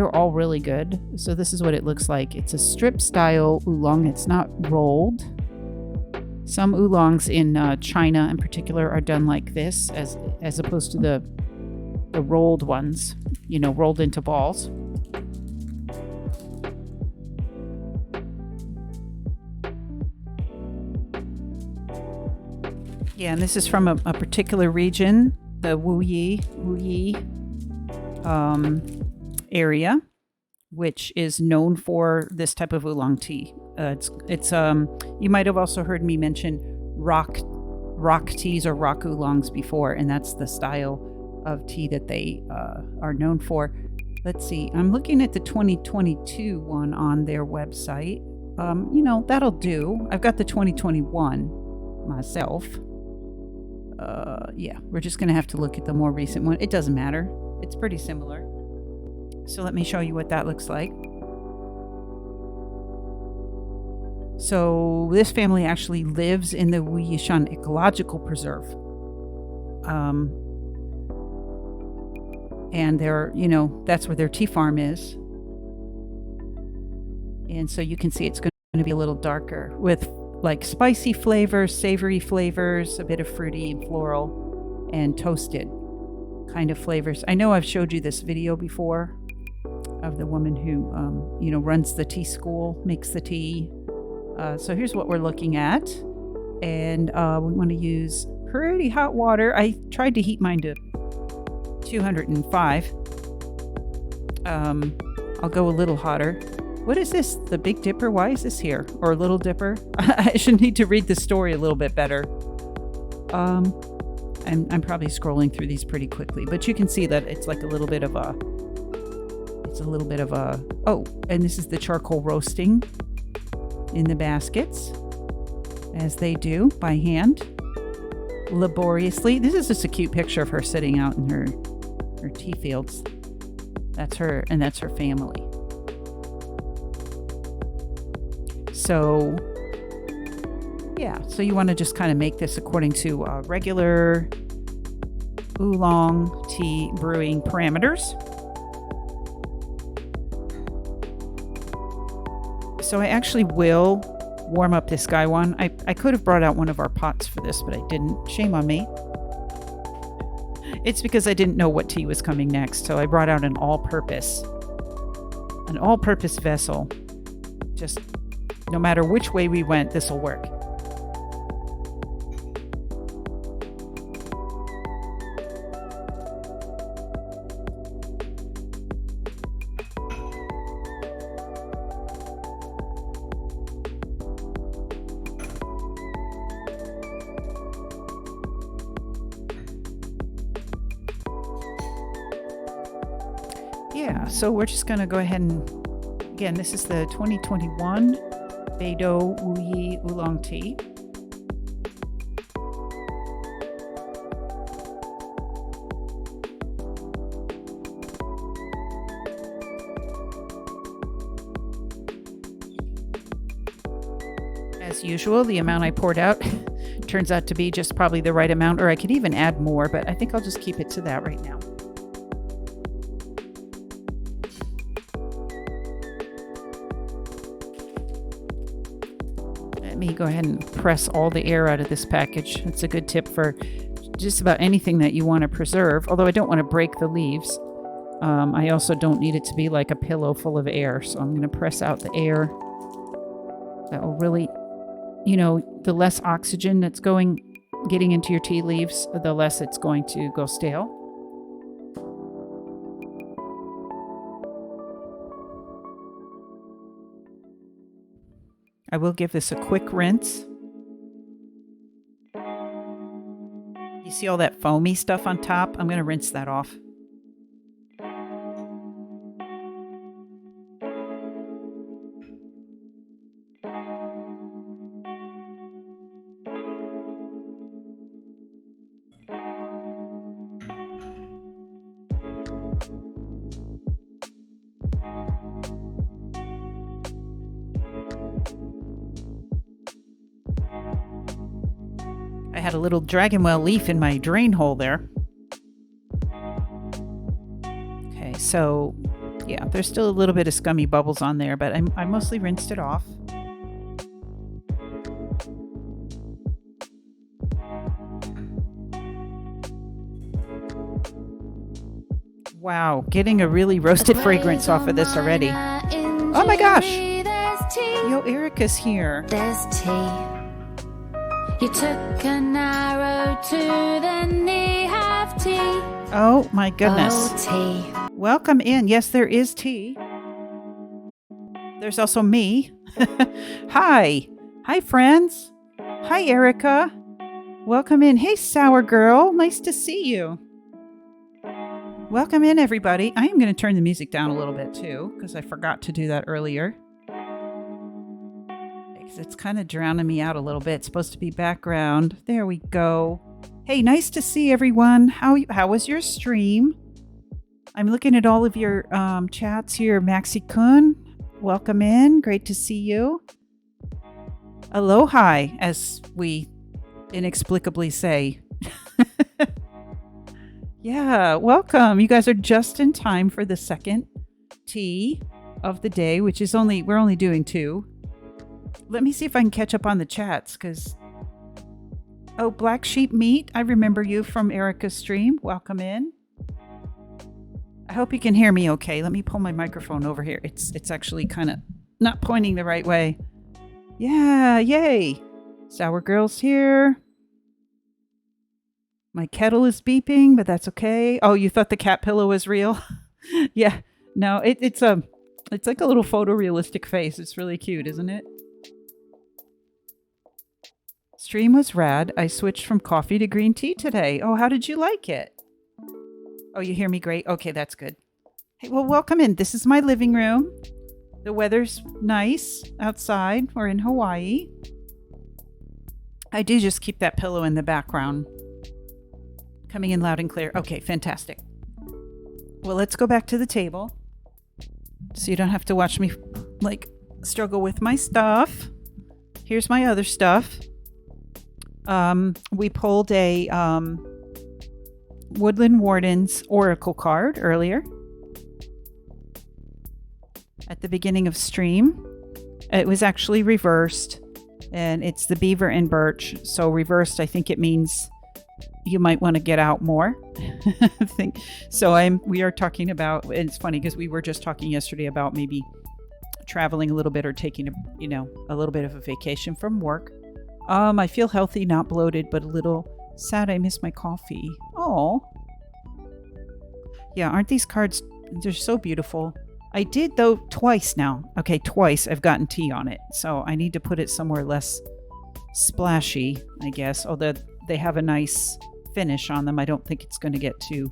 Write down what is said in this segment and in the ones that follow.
they're all really good. So this is what it looks like. It's a strip style oolong. It's not rolled. Some oolongs in China in particular are done like this, as opposed to the rolled ones, you know, rolled into balls. Yeah, and this is from a particular region, the Wuyi area, which is known for this type of oolong tea. It's you might have also heard me mention rock teas or rock oolongs before, and that's the style of tea that they are known for. Let's see, I'm looking at the 2022 one on their website. You know, that'll do. I've got the 2021 myself. Yeah, we're just gonna have to look at the more recent one. It doesn't matter. It's pretty similar. So let me show you what that looks like. So this family actually lives in the Wuyishan Ecological Preserve. And they're, you know, that's where their tea farm is. And so you can see it's going to be a little darker with like spicy flavors, savory flavors, a bit of fruity and floral, and toasted kind of flavors. I know I've showed you this video before of the woman who, you know, runs the tea school, makes the tea. So here's what we're looking at. And we want to use pretty hot water. I tried to heat mine to 205. I'll go a little hotter. What is this? The Big Dipper? Why is this here? Or Little Dipper? I should need to read the story a little bit better. I'm probably scrolling through these pretty quickly, but you can see that it's like a little bit of a, oh, and this is the charcoal roasting in the baskets, as they do by hand, laboriously. This is just a cute picture of her sitting out in her tea fields. That's her, and that's her family. So yeah, so you want to just kind of make this according to regular oolong tea brewing parameters. So I actually will warm up this guy one. I could have brought out one of our pots for this, but I didn't. Shame on me. It's because I didn't know what tea was coming next, so I brought out an all-purpose vessel. Just no matter which way we went, this will work. Yeah, so we're just going to go ahead and, again, this is the 2021 Beidou Wuyi Oolong Tea. As usual, the amount I poured out turns out to be just probably the right amount, or I could even add more, but I think I'll just keep it to that right now. Let me go ahead and press all the air out of this package. It's a good tip for just about anything that you want to preserve, although I don't want to break the leaves. I also don't need it to be like a pillow full of air, so I'm going to press out the air. That will really, you know, the less oxygen that's getting into your tea leaves, the less it's going to go stale. I will give this a quick rinse. You see all that foamy stuff on top? I'm going to rinse that off. I had a little dragonwell leaf in my drain hole there. Okay, so Yeah, there's still a little bit of scummy bubbles on there, but I mostly rinsed it off. Wow, getting a really roasted fragrance off of this already. Oh my gosh! Yo, Erica's here. There's tea. You took an arrow to the knee, have tea. Oh my goodness. Oh, tea. Welcome in. Yes, there is tea. There's also me. Hi. Hi, friends. Hi, Erica. Welcome in. Hey, sour girl. Nice to see you. Welcome in, everybody. I am going to turn the music down a little bit, too, because I forgot to do that earlier. Because it's kind of drowning me out a little bit. It's supposed to be background. There we go. Hey, nice to see everyone. How was your stream? I'm looking at all of your chats here. Maxi-kun, welcome in. Great to see you. Aloha, as we inexplicably say. Yeah, welcome. You guys are just in time for the second tea of the day, which is we're only doing 2. Let me see if I can catch up on the chats, because... Oh, Black Sheep Meat, I remember you from Erica's stream. Welcome in. I hope you can hear me okay. Let me pull my microphone over here. It's actually kind of not pointing the right way. Yeah, yay. Sour Girl's here. My kettle is beeping, but that's okay. Oh, you thought the cat pillow was real? Yeah. No, it's like a little photorealistic face. It's really cute, isn't it? Stream was rad. I switched from coffee to green tea today. Oh, how did you like it? Oh, you hear me great? Okay, that's good. Hey, well, welcome in. This is my living room. The weather's nice outside. We're in Hawaii. I do just keep that pillow in the background. Coming in loud and clear. Okay, fantastic. Well, let's go back to the table so you don't have to watch me struggle with my stuff. Here's my other stuff. We pulled a Woodland Warden's Oracle card earlier at the beginning of stream. It was actually reversed, and it's the beaver and birch. So reversed, I think it means you might want to get out more. I think so. We are talking about, and it's funny because we were just talking yesterday about maybe traveling a little bit or taking a little bit of a vacation from work. I feel healthy, not bloated, but a little sad. I miss my coffee. Oh, yeah. Aren't these cards? They're so beautiful. I did though twice now. Okay, twice I've gotten tea on it, so I need to put it somewhere less splashy, I guess. Although they have a nice finish on them, I don't think it's going to get too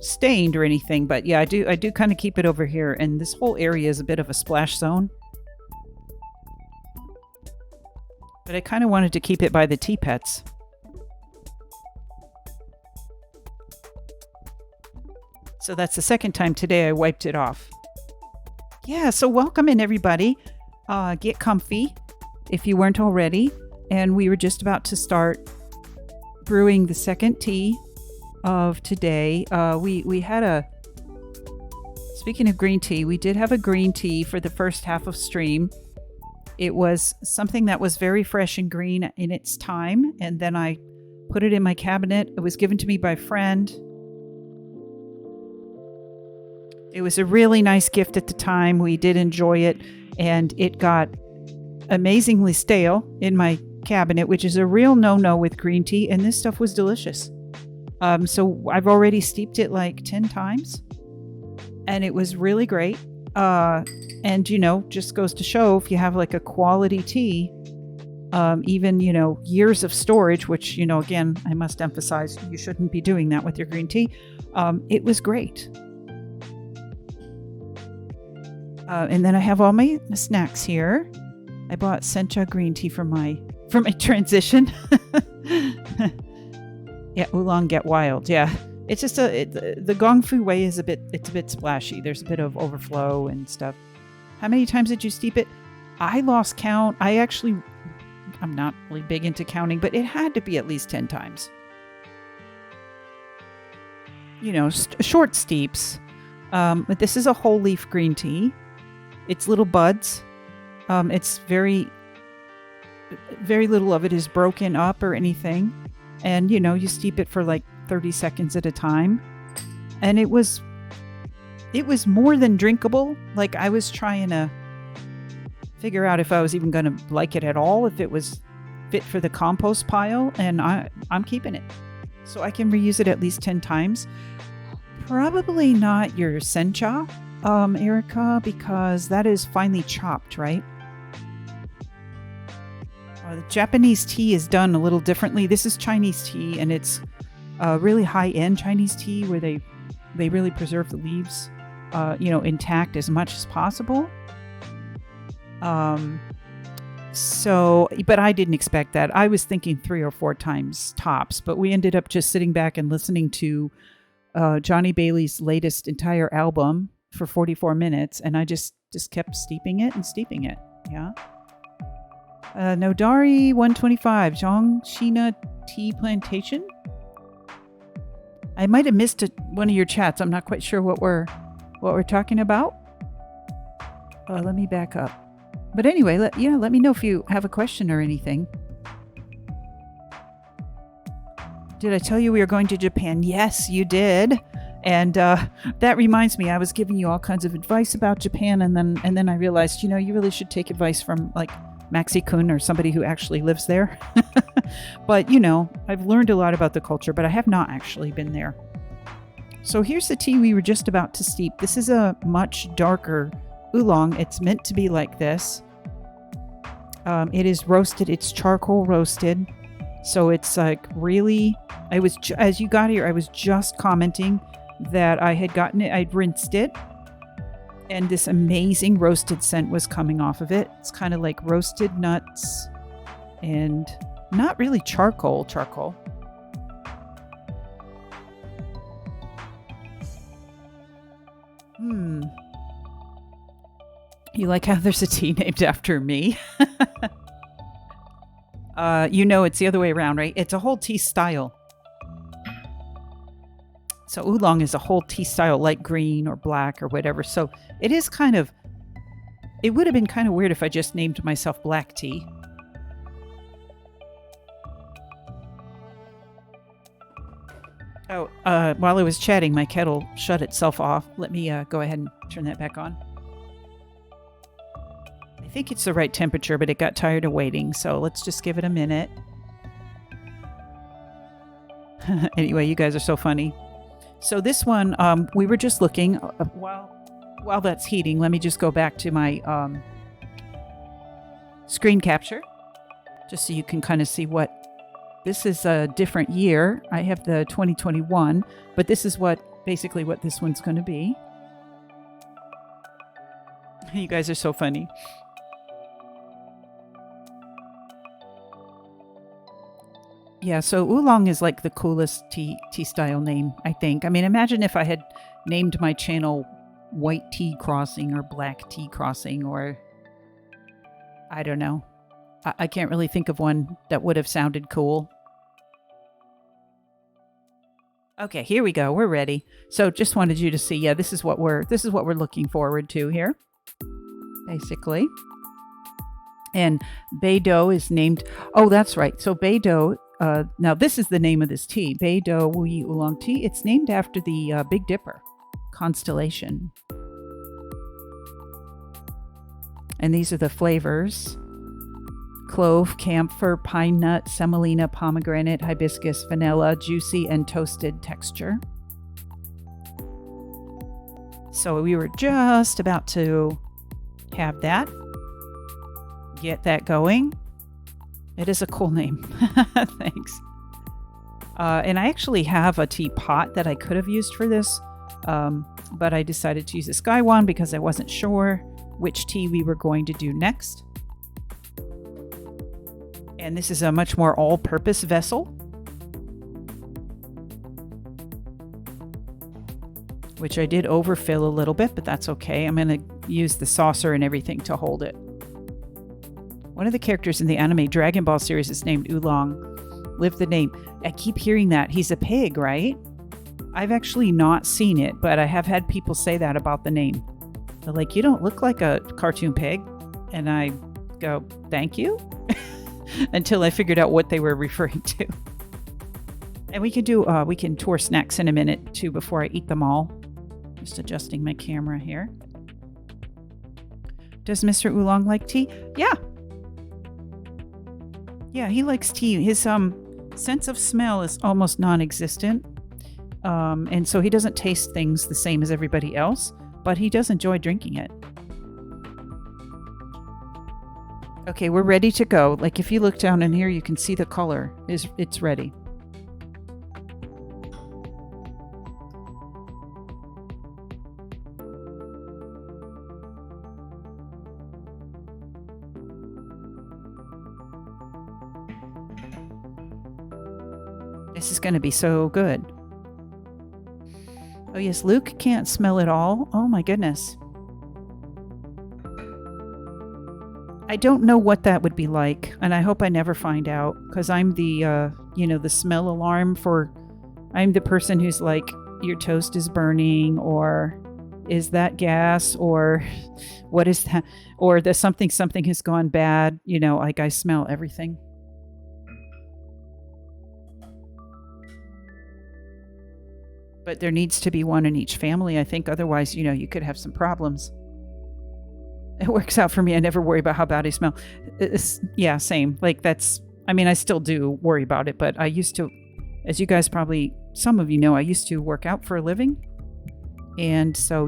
stained or anything. But yeah, I do kind of keep it over here, and this whole area is a bit of a splash zone. But I kind of wanted to keep it by the tea pets. So that's the second time today I wiped it off. Yeah, so welcome in, everybody. Get comfy if you weren't already. And we were just about to start brewing the second tea of today. We had speaking of green tea, we did have a green tea for the first half of stream. It was something that was very fresh and green in its time. And then I put it in my cabinet. It was given to me by a friend. It was a really nice gift at the time. We did enjoy it. And it got amazingly stale in my cabinet, which is a real no-no with green tea. And this stuff was delicious. So I've already steeped it like 10 times. And it was really great. And, just goes to show if you have like a quality tea, even, years of storage, which, again, I must emphasize, you shouldn't be doing that with your green tea. It was great. And then I have all my snacks here. I bought sencha green tea for my transition. Yeah, oolong get wild. Yeah. It's just the Gongfu way is a bit splashy. There's a bit of overflow and stuff. How many times did you steep it? I lost count. I'm not really big into counting, but it had to be at least 10 times. Short steeps. But this is a whole leaf green tea. It's little buds. It's very little of it is broken up or anything. And, you steep it for like 30 seconds at a time. And it was more than drinkable. Like, I was trying to figure out if I was even going to like it at all, if it was fit for the compost pile, and I'm keeping it. So I can reuse it at least 10 times. Probably not your sencha, Erica, because that is finely chopped, right? The Japanese tea is done a little differently. This is Chinese tea, and it's really high-end Chinese tea where they really preserve the leaves, intact as much as possible. But I didn't expect that. I was thinking 3 or 4 times tops, but we ended up just sitting back and listening to Johnny Bailey's latest entire album for 44 minutes, and I just kept steeping it. Yeah. Nodari 125, Zhongxina Tea Plantation. I might have missed one of your chats. I'm not quite sure what we're talking about. Let me back up. But anyway, let me know if you have a question or anything. Did I tell you we were going to Japan? Yes, you did. And that reminds me, I was giving you all kinds of advice about Japan, and then I realized, you really should take advice from like Maxi-kun or somebody who actually lives there. But, I've learned a lot about the culture, but I have not actually been there. So here's the tea we were just about to steep. This is a much darker oolong. It's meant to be like this. It is roasted. It's charcoal roasted. So it's like really, as you got here, I was just commenting that I had gotten it. I'd rinsed it. And this amazing roasted scent was coming off of it. It's kind of like roasted nuts and not really charcoal. You like how there's a tea named after me? It's the other way around, right? It's a whole tea style. So oolong is a whole tea style, light green or black or whatever. So it would have been kind of weird if I just named myself black tea. Oh, while I was chatting, my kettle shut itself off. Let me go ahead and turn that back on. I think it's the right temperature, but it got tired of waiting, so let's just give it a minute. Anyway, you guys are so funny. So this one, we were just looking. While that's heating, let me just go back to my screen capture, just so you can kind of see what. This is a different year. I have the 2021, but this is basically what this one's going to be. You guys are so funny. Yeah, so oolong is like the coolest tea style name, I think. I mean, imagine if I had named my channel White Tea Crossing or Black Tea Crossing, or I don't know. I can't really think of one that would have sounded cool. Okay, here we go. We're ready. So just wanted you to see, yeah, this is what we're looking forward to here, basically. And Beidou is named. Oh, that's right. So Beidou. Now this is the name of this tea, Beidou Wu Yi Oolong Tea. It's named after the Big Dipper constellation. And these are the flavors: clove, camphor, pine nut, semolina, pomegranate, hibiscus, vanilla, juicy and toasted texture. So we were just about to have that. Get that going. It is a cool name. Thanks. And I actually have a teapot that I could have used for this, but I decided to use a sky one because I wasn't sure which tea we were going to do next. And this is a much more all-purpose vessel, which I did overfill a little bit, but that's okay. I'm going to use the saucer and everything to hold it. One of the characters in the anime Dragon Ball series is named Oolong. Live the name. I keep hearing that. He's a pig, right? I've actually not seen it, but I have had people say that about the name. They're like, you don't look like a cartoon pig. And I go, thank you. Until I figured out what they were referring to. And we can tour snacks in a minute too before I eat them all. Just adjusting my camera here. Does Mr. Oolong like tea? Yeah. Yeah, he likes tea. His sense of smell is almost non-existent. And so he doesn't taste things the same as everybody else, but he does enjoy drinking it. Okay, we're ready to go. Like if you look down in here, you can see the color. It's ready. This is going to be so good. Oh yes, Luke can't smell it all. Oh my goodness. I don't know what that would be like, and I hope I never find out, because I'm the, the smell alarm I'm the person who's like, your toast is burning, or is that gas, or what is that, or there's something has gone bad, like I smell everything. But there needs to be one in each family, I think, otherwise, you could have some problems. It works out for me. I never worry about how bad I smell. Yeah, same. Like I still do worry about it, but I used to, as you guys probably, some of you know, I used to work out for a living. And so,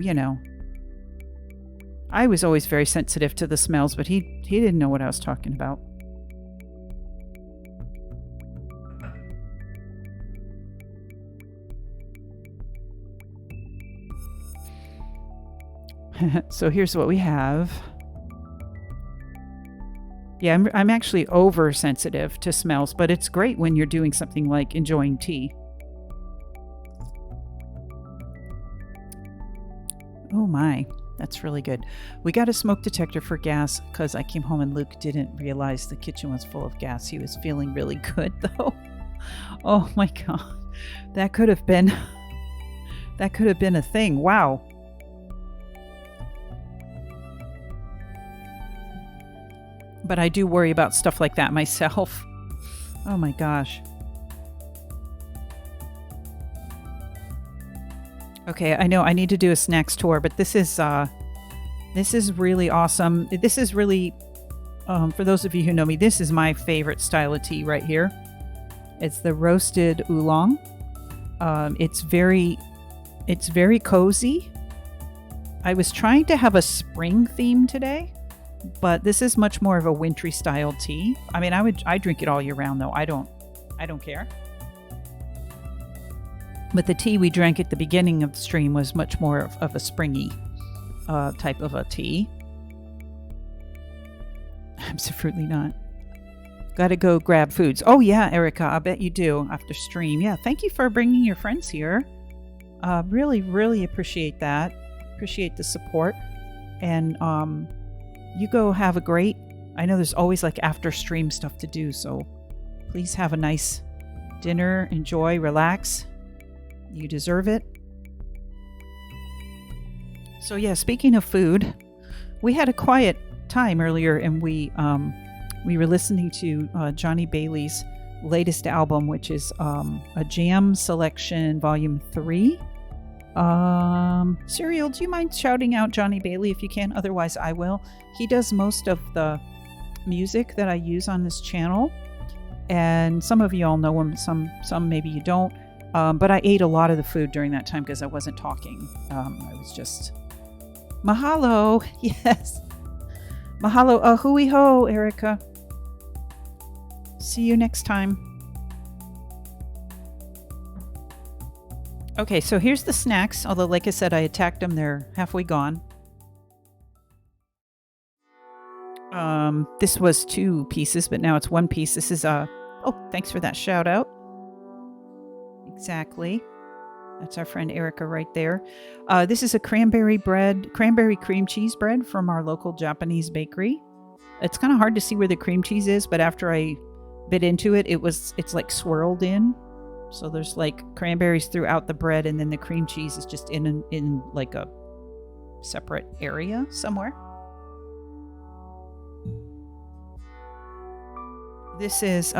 I was always very sensitive to the smells, but he didn't know what I was talking about. So here's what we have. Yeah, I'm actually oversensitive to smells, but it's great when you're doing something like enjoying tea. Oh my, that's really good. We got a smoke detector for gas because I came home and Luke didn't realize the kitchen was full of gas. He was feeling really good though. Oh my God, that could have been a thing. Wow. But I do worry about stuff like that myself. Oh my gosh. Okay, I know I need to do a snacks tour, but this is really awesome. This is really, for those of you who know me, this is my favorite style of tea right here. It's the roasted oolong. It's very cozy. I was trying to have a spring theme today, but this is much more of a wintry style tea. I drink it all year round though. I don't care. But the tea we drank at the beginning of the stream was much more of a springy type of a tea. Absolutely not. Gotta go grab foods. Oh yeah, Erica, I bet you do after stream. Yeah, thank you for bringing your friends here. Really, really appreciate that. Appreciate the support. And you go have a great, I know there's always like after stream stuff to do, so please have a nice dinner, enjoy, relax. You deserve it. So yeah, speaking of food, we had a quiet time earlier, and we were listening to Johnny Bailey's latest album, which is a Jam Selection Volume 3. Serial, do you mind shouting out Johnny Bailey if you can? Otherwise, I will. He does most of the music that I use on this channel, and some of you all know him, some maybe you don't. But I ate a lot of the food during that time because I wasn't talking. I was just... Mahalo! Yes! Mahalo! Hui ho, Erica! See you next time. Okay, so here's the snacks. Although, like I said, I attacked them. They're halfway gone. This was 2 pieces, but now it's 1 piece. This is oh, thanks for that shout out. Exactly. That's our friend Erica right there. This is a cranberry cream cheese bread from our local Japanese bakery. It's kind of hard to see where the cream cheese is, but after I bit into it, it's like swirled in. So there's like cranberries throughout the bread, and then the cream cheese is just in like a separate area somewhere. This is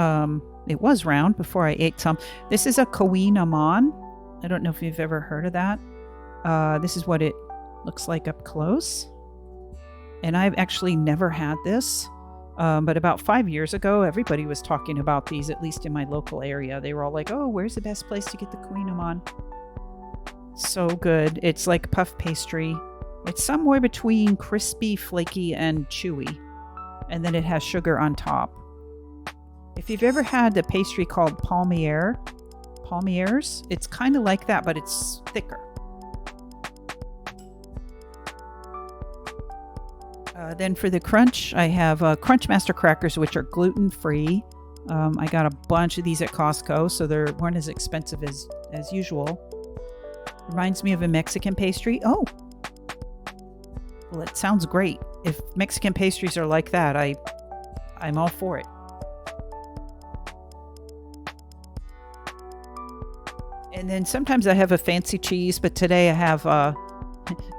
it was round before I ate some. This is a Kawin Amon. I don't know if you've ever heard of that. This is what it looks like up close. And I've actually never had this. But about 5 years ago, everybody was talking about these, at least in my local area. They were all like, oh, where's the best place to get the Kawin Amon? So good. It's like puff pastry. It's somewhere between crispy, flaky, and chewy. And then it has sugar on top. If you've ever had the pastry called Palmiers, it's kind of like that, but it's thicker. Then for the crunch, I have Crunch Master crackers, which are gluten-free. I got a bunch of these at Costco, so they weren't as expensive as usual. Reminds me of a Mexican pastry. Oh, well, it sounds great. If Mexican pastries are like that, I'm all for it. And then sometimes I have a fancy cheese, but today I have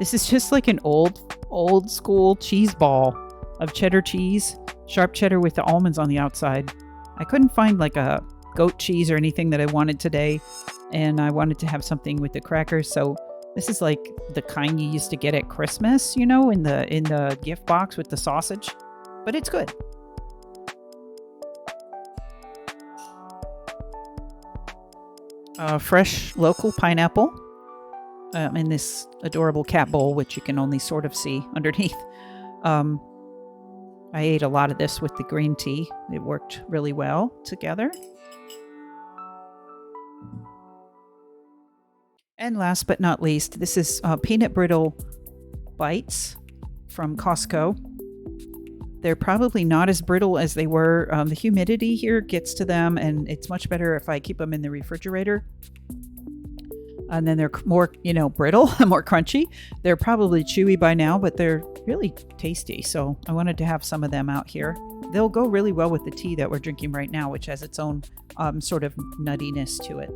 this is just like an old school cheese ball of cheddar cheese, sharp cheddar with the almonds on the outside. I couldn't find like a goat cheese or anything that I wanted today, and I wanted to have something with the crackers. So this is like the kind you used to get at Christmas, in the gift box with the sausage, but it's good. Fresh local pineapple in this adorable cat bowl, which you can only sort of see underneath. I ate a lot of this with the green tea. It worked really well together. And last but not least, this is peanut brittle bites from Costco. They're probably not as brittle as they were. The humidity here gets to them, and it's much better if I keep them in the refrigerator. And then they're more, brittle, more crunchy. They're probably chewy by now, but they're really tasty. So I wanted to have some of them out here. They'll go really well with the tea that we're drinking right now, which has its own sort of nuttiness to it.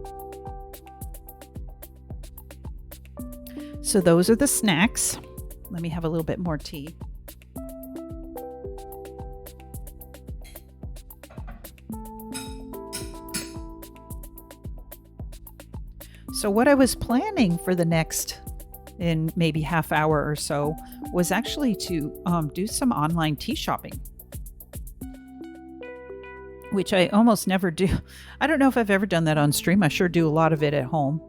So those are the snacks. Let me have a little bit more tea. So what I was planning for the next, in maybe half hour or so, was actually to do some online tea shopping, which I almost never do. I don't know if I've ever done that on stream. I sure do a lot of it at home,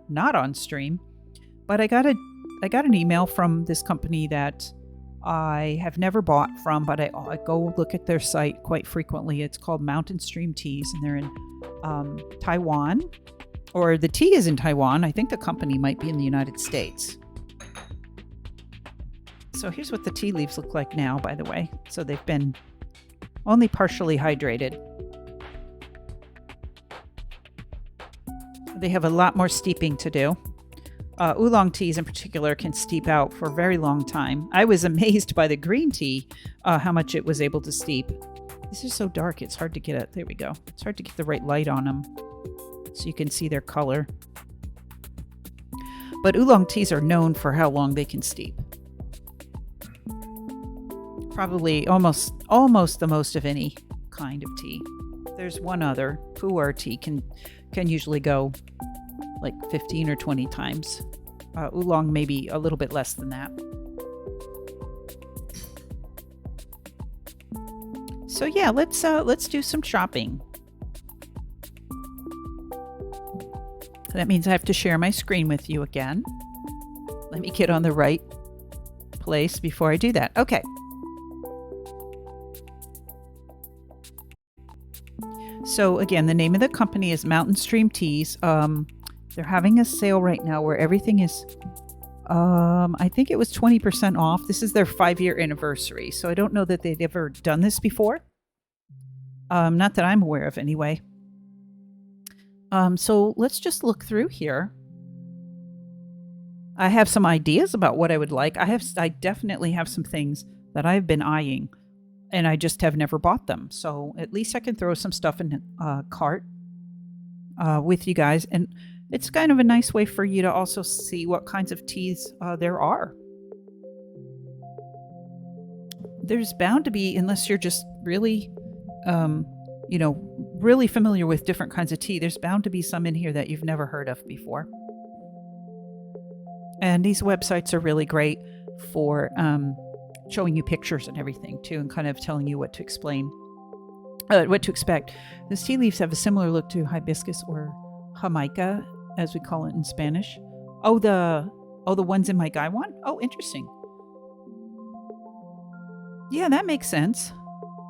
not on stream. But I got an email from this company that I have never bought from, but I go look at their site quite frequently. It's called Mountain Stream Teas, and they're in Taiwan. Or the tea is in Taiwan. I think the company might be in the United States. So here's what the tea leaves look like now, by the way. So they've been only partially hydrated. They have a lot more steeping to do. Oolong teas in particular can steep out for a very long time. I was amazed by the green tea, how much it was able to steep. These are so dark, it's hard to get it. There we go. It's hard to get the right light on them, so you can see their color. But oolong teas are known for how long they can steep. Probably almost the most of any kind of tea. There's one other, pu'er tea can usually go like 15 or 20 times. Oolong maybe a little bit less than that. So yeah, let's do some shopping. That means I have to share my screen with you again. Let me get on the right place before I do that. Okay. So again, the name of the company is Mountain Stream Teas. They're having a sale right now where everything is, I think it was 20% off. This is their 5-year anniversary. So I don't know that they'd ever done this before. Not that I'm aware of anyway. So let's just look through here. I have some ideas about what I would like. I definitely have some things that I've been eyeing, and I just have never bought them. So at least I can throw some stuff in a cart. with you guys. And it's kind of a nice way for you to also see what kinds of teas there are. There's bound to be, unless you're just really, really familiar with different kinds of tea, there's bound to be some in here that you've never heard of before. And these websites are really great for showing you pictures and everything too, and kind of telling you what to expect. These tea leaves have a similar look to hibiscus or jamaica, as we call it in Spanish. The ones in my Gaiwan? Oh, interesting. Yeah, that makes sense.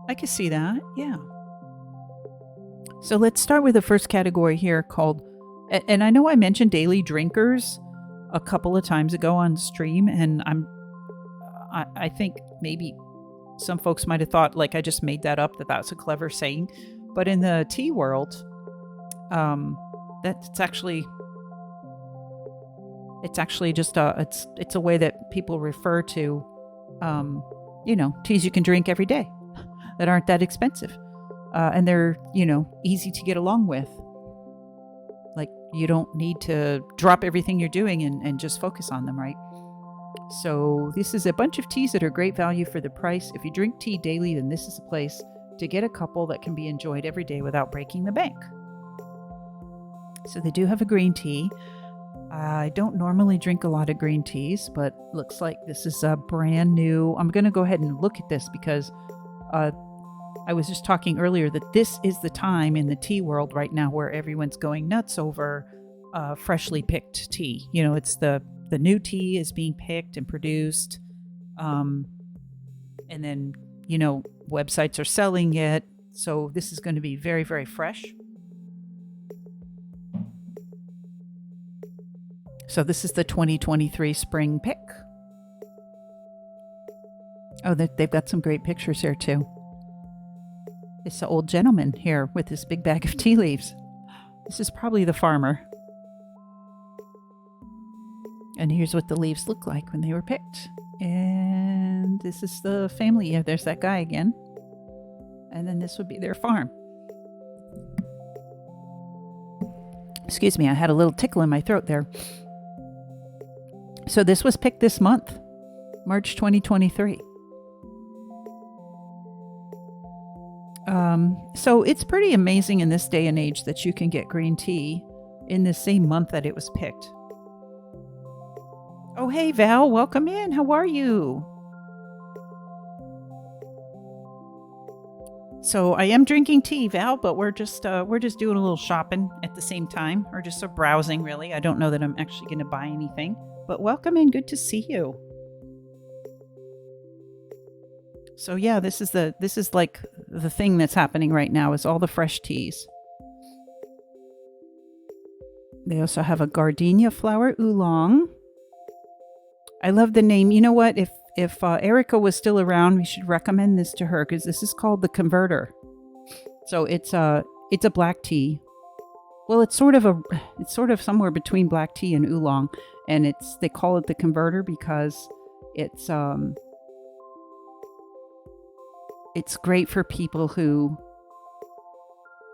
I can see that. Yeah. So let's start with the first category here called, and I know I mentioned daily drinkers a couple of times ago on stream, and I think maybe some folks might have thought like I just made that up, that's a clever saying, but in the tea world, it's actually just it's a way that people refer to teas you can drink every day that aren't that expensive, and they're easy to get along with. Like, you don't need to drop everything you're doing and just focus on them, right? So this is a bunch of teas that are great value for the price. If you drink tea daily, then this is a place to get a couple that can be enjoyed every day without breaking the bank. So they do have a green tea. I don't normally drink a lot of green teas, but looks like this is a brand new. I'm going to go ahead and look at this because I was just talking earlier that this is the time in the tea world right now where everyone's going nuts over freshly picked tea. It's the new tea is being picked and produced. And then, websites are selling it. So this is going to be very, very fresh. So this is the 2023 spring pick. Oh, they've got some great pictures here too. It's the old gentleman here with this big bag of tea leaves. This is probably the farmer. And here's what the leaves look like when they were picked. And this is the family. Yeah, there's that guy again. And then this would be their farm. Excuse me, I had a little tickle in my throat there. So this was picked this month, March 2023. So it's pretty amazing in this day and age that you can get green tea in the same month that it was picked. Oh, hey, Val, welcome in. How are you? So I am drinking tea, Val, but we're just doing a little shopping at the same time, or just browsing, really. I don't know that I'm actually going to buy anything, but welcome in. Good to see you. So yeah, this is like the thing that's happening right now is all the fresh teas. They also have a gardenia flower oolong. I love the name. You know what? If Erica was still around, we should recommend this to her because this is called the Converter. So it's a black tea. Well, it's sort of somewhere between black tea and oolong, and they call it the Converter because it's great for people who...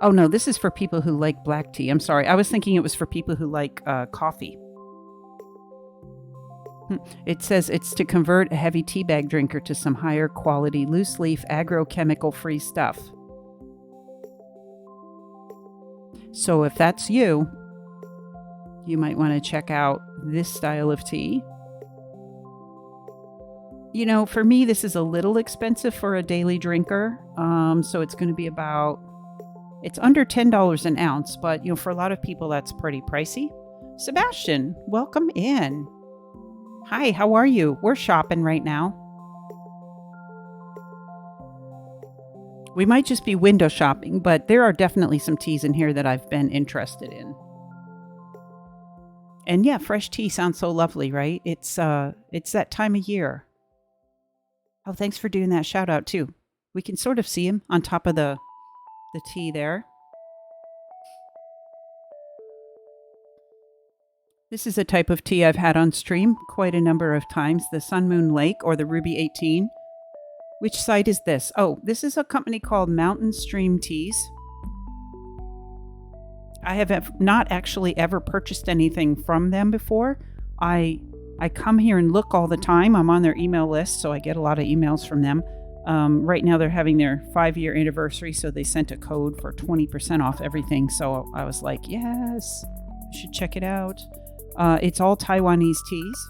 Oh no, this is for people who like black tea. I'm sorry. I was thinking it was for people who like coffee. It says it's to convert a heavy tea bag drinker to some higher quality loose leaf agrochemical free stuff. So if that's you, you might want to check out this style of tea. For me, this is a little expensive for a daily drinker. So it's going to be it's under $10 an ounce, but for a lot of people, that's pretty pricey. Sebastian, welcome in. Hi, how are you? We're shopping right now. We might just be window shopping, but there are definitely some teas in here that I've been interested in. And yeah, fresh tea sounds so lovely, right? It's that time of year. Oh, thanks for doing that shout out too. We can sort of see him on top of the tea there. This is a type of tea I've had on stream quite a number of times, the Sun Moon Lake or the Ruby 18. Which site is this? Oh, this is a company called Mountain Stream Teas. I have not actually ever purchased anything from them before. I come here and look all the time. I'm on their email list, so I get a lot of emails from them. Right now they're having their 5-year anniversary, so they sent a code for 20% off everything. So I was like, yes, I should check it out. It's all Taiwanese teas.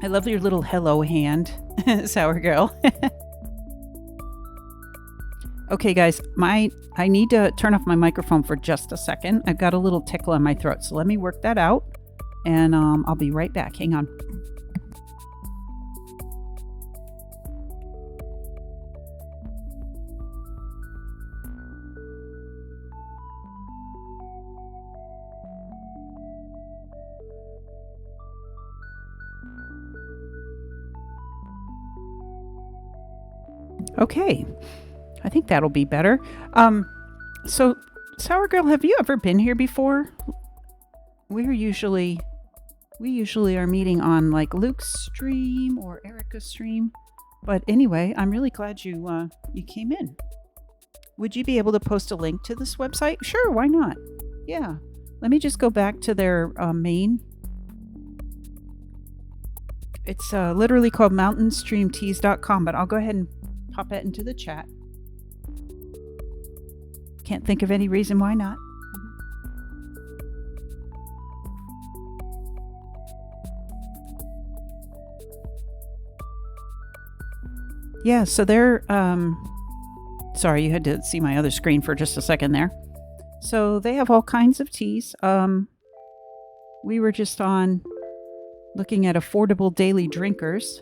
I love your little hello hand, Sour Girl. Okay, guys, I need to turn off my microphone for just a second. I've got a little tickle in my throat, so let me work that out, and I'll be right back. Hang on. Okay, I think that'll be better. So, Sour Girl, have you ever been here before? We usually are meeting on like Luke's stream or Erica's stream. But anyway, I'm really glad you came in. Would you be able to post a link to this website? Sure, why not? Yeah. Let me just go back to their main. It's literally called mountainstreamteas.com, but I'll go ahead and pop it into the chat. Can't think of any reason why not. Yeah, so they're sorry, you had to see my other screen for just a second there. So they have all kinds of teas. We were just on looking at affordable daily drinkers.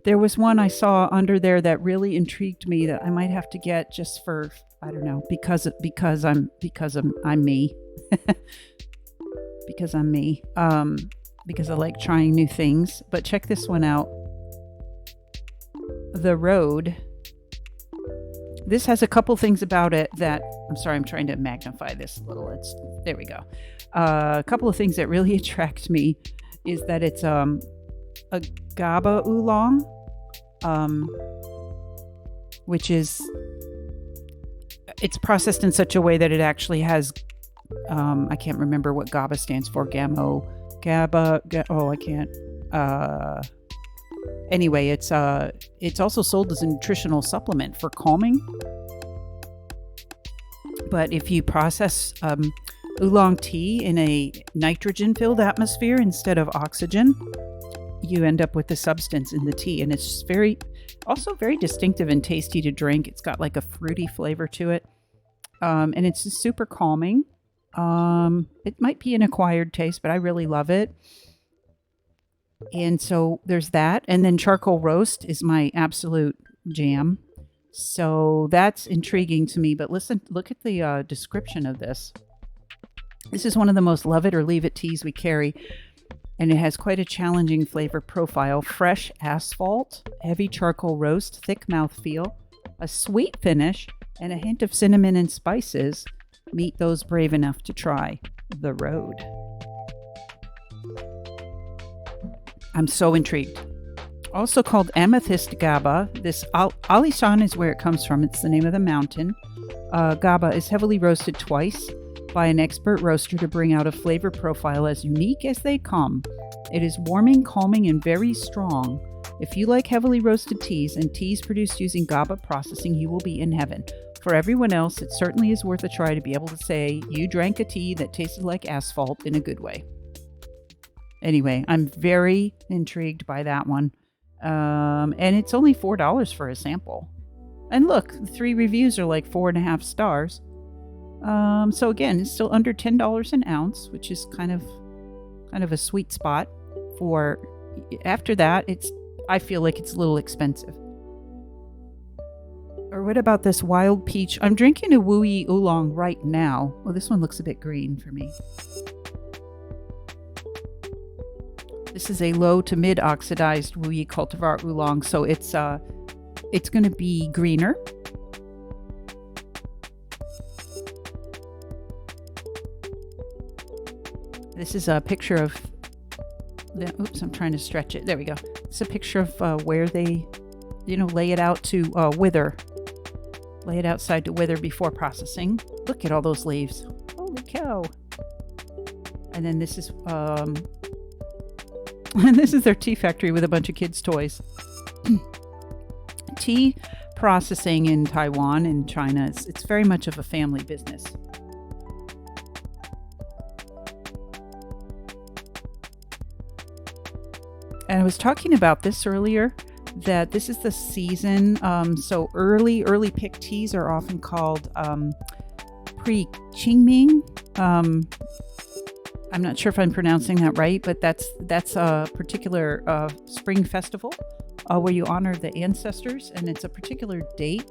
There was one I saw under there that really intrigued me that I might have to get just for, I don't know, because I'm me. Because I'm me. Because I like trying new things. But check this one out. The Road. This has a couple things about it that, I'm sorry, I'm trying to magnify this a little. There we go. A couple of things that really attract me is that it's a Gaba oolong, which is, it's processed in such a way that it actually has, I can't remember what Gaba stands for. Anyway, it's also sold as a nutritional supplement for calming. But if you process oolong tea in a nitrogen-filled atmosphere instead of oxygen, you end up with the substance in the tea, and it's also very distinctive and tasty to drink. It's got like a fruity flavor to it, and it's just super calming. It might be an acquired taste, but I really love it. And so there's that, and then charcoal roast is my absolute jam. So that's intriguing to me. But listen, look at the description of this. This is one of the most love it or leave it teas we carry. And it has quite a challenging flavor profile. Fresh asphalt, heavy charcoal roast, thick mouthfeel, a sweet finish, and a hint of cinnamon and spices. Meet those brave enough to try The Road. I'm so intrigued. Also called Amethyst Gaba. This Alishan is where it comes from. It's the name of the mountain. Gaba is heavily roasted twice by an expert roaster to bring out a flavor profile as unique as they come. It is warming, calming, and very strong. If you like heavily roasted teas and teas produced using Gaba processing, you will be in heaven. For everyone else, it certainly is worth a try to be able to say you drank a tea that tasted like asphalt in a good way. Anyway, I'm very intrigued by that one. And it's only $4 for a sample. And look, the 3 reviews are like 4.5 stars. So again, it's still under $10 an ounce, which is kind of a sweet spot for. After that, I feel like it's a little expensive. Or what about this wild peach? I'm drinking a Wooyi oolong right now. Well, this one looks a bit green for me. This is a low to mid oxidized Wooyi cultivar oolong, so it's going to be greener. This is a picture of oops, I'm trying to stretch it. There we go. It's a picture of where they, lay it out to wither. Lay it outside to wither before processing. Look at all those leaves. Holy cow. And then this is and this is their tea factory with a bunch of kids' toys. Tea processing in Taiwan and China, it's very much of a family business. And I was talking about this earlier, that this is the season. So early pick teas are often called pre-Qingming. I'm not sure if I'm pronouncing that right, but that's a particular spring festival where you honor the ancestors, and it's a particular date.